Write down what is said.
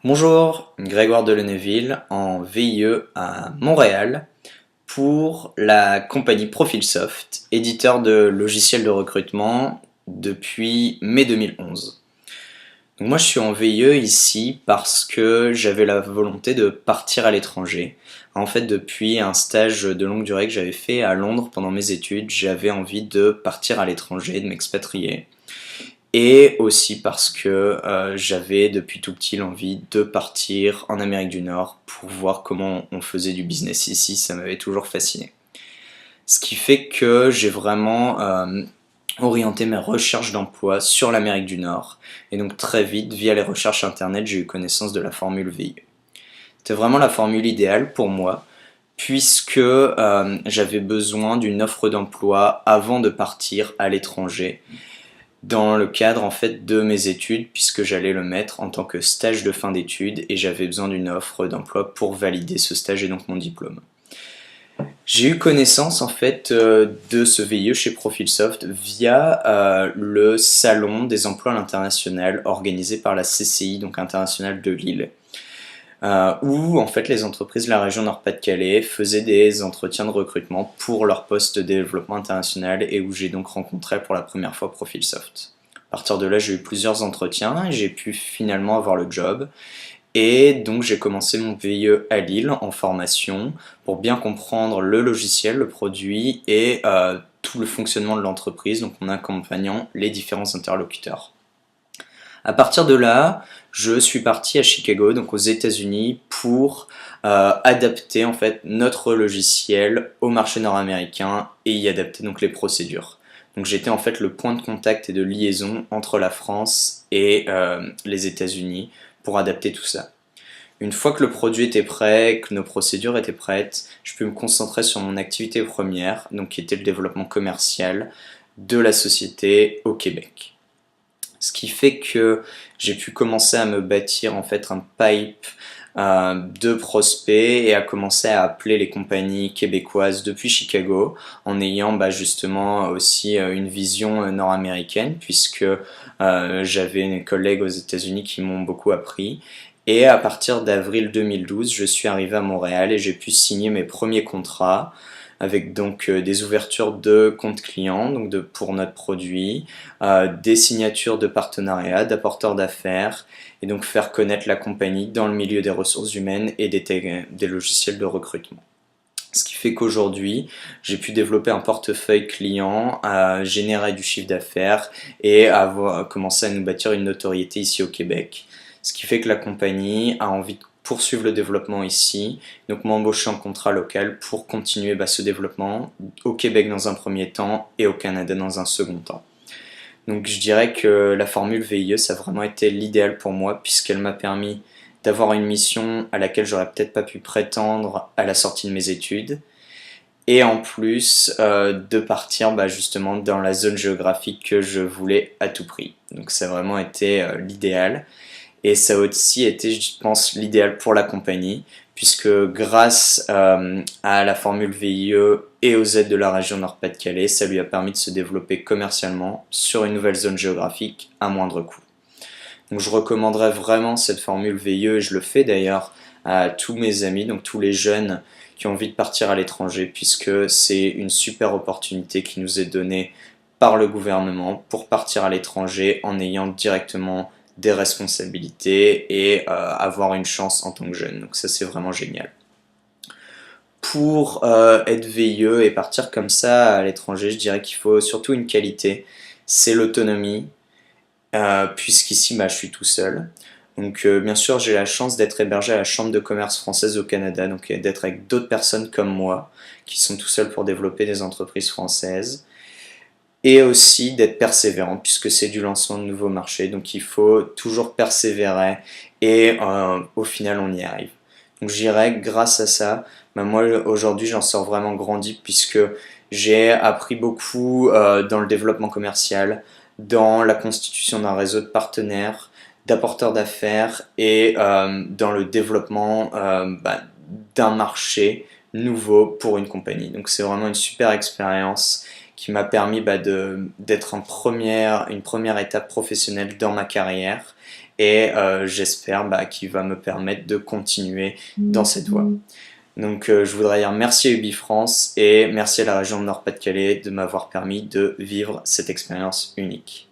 Bonjour, Grégoire Deleneville en VIE à Montréal pour la compagnie Profilsoft, éditeur de logiciels de recrutement depuis mai 2011. Donc moi je suis en VIE ici parce que j'avais la volonté de partir à l'étranger. En fait, depuis un stage de longue durée que j'avais fait à Londres pendant mes études, j'avais envie de partir à l'étranger, de m'expatrier. Et aussi parce que j'avais depuis tout petit l'envie de partir en Amérique du Nord pour voir comment on faisait du business ici, ça m'avait toujours fasciné. Ce qui fait que j'ai vraiment orienté mes recherches d'emploi sur l'Amérique du Nord. Et donc très vite, via les recherches internet, j'ai eu connaissance de la formule VIE. C'était vraiment la formule idéale pour moi, puisque j'avais besoin d'une offre d'emploi avant de partir à l'étranger dans le cadre en fait de mes études, puisque j'allais le mettre en tant que stage de fin d'études et j'avais besoin d'une offre d'emploi pour valider ce stage et donc mon diplôme. J'ai eu connaissance en fait de ce VIE chez Profilsoft via le salon des emplois à l'international organisé par la CCI, donc internationale de Lille, où en fait les entreprises de la région Nord-Pas-de-Calais faisaient des entretiens de recrutement pour leur poste de développement international et où j'ai donc rencontré pour la première fois Profilsoft. À partir de là, j'ai eu plusieurs entretiens et j'ai pu finalement avoir le job. Et donc j'ai commencé mon VIE à Lille en formation pour bien comprendre le logiciel, le produit et tout le fonctionnement de l'entreprise, donc en accompagnant les différents interlocuteurs. À partir de là, je suis parti à Chicago, donc aux États-Unis, pour adapter en fait notre logiciel au marché nord-américain et y adapter donc les procédures. Donc j'étais en fait le point de contact et de liaison entre la France et les États-Unis pour adapter tout ça. Une fois que le produit était prêt, que nos procédures étaient prêtes, je peux me concentrer sur mon activité première, donc qui était le développement commercial de la société au Québec. Ce qui fait que j'ai pu commencer à me bâtir en fait un pipe de prospects et à commencer à appeler les compagnies québécoises depuis Chicago en ayant justement aussi une vision nord-américaine puisque j'avais des collègues aux États-Unis qui m'ont beaucoup appris. Et à partir d'avril 2012, je suis arrivé à Montréal et j'ai pu signer mes premiers contrats avec donc des ouvertures de comptes clients donc pour notre produit, des signatures de partenariat, d'apporteurs d'affaires et donc faire connaître la compagnie dans le milieu des ressources humaines et des logiciels de recrutement. Ce qui fait qu'aujourd'hui, j'ai pu développer un portefeuille client, générer du chiffre d'affaires et commencer à nous bâtir une notoriété ici au Québec. Ce qui fait que la compagnie a envie de poursuivre le développement ici, donc m'embaucher en contrat local pour continuer ce développement au Québec dans un premier temps et au Canada dans un second temps. Donc je dirais que la formule VIE, ça a vraiment été l'idéal pour moi puisqu'elle m'a permis d'avoir une mission à laquelle j'aurais peut-être pas pu prétendre à la sortie de mes études et en plus de partir justement dans la zone géographique que je voulais à tout prix. Donc ça a vraiment été l'idéal. Et ça a aussi été, je pense, l'idéal pour la compagnie, puisque grâce à la formule VIE et aux aides de la région Nord-Pas-de-Calais, ça lui a permis de se développer commercialement sur une nouvelle zone géographique à moindre coût. Donc je recommanderais vraiment cette formule VIE, et je le fais d'ailleurs à tous mes amis, donc tous les jeunes qui ont envie de partir à l'étranger, puisque c'est une super opportunité qui nous est donnée par le gouvernement pour partir à l'étranger en ayant directement des responsabilités et avoir une chance en tant que jeune. Donc ça c'est vraiment génial. Pour être VIE et partir comme ça à l'étranger, je dirais qu'il faut surtout une qualité, c'est l'autonomie, puisqu'ici je suis tout seul. Donc bien sûr j'ai la chance d'être hébergé à la Chambre de commerce française au Canada, donc d'être avec d'autres personnes comme moi qui sont tout seuls pour développer des entreprises françaises. Et aussi d'être persévérant puisque c'est du lancement de nouveaux marchés, donc il faut toujours persévérer et au final on y arrive. Donc je dirais que grâce à ça, moi aujourd'hui j'en sors vraiment grandi puisque j'ai appris beaucoup dans le développement commercial, dans la constitution d'un réseau de partenaires, d'apporteurs d'affaires et dans le développement d'un marché nouveau pour une compagnie. Donc c'est vraiment une super expérience qui m'a permis d'être une première étape professionnelle dans ma carrière et j'espère qu'il va me permettre de continuer dans cette voie. Donc je voudrais dire merci à UbiFrance et merci à la région Nord-Pas-de-Calais de m'avoir permis de vivre cette expérience unique.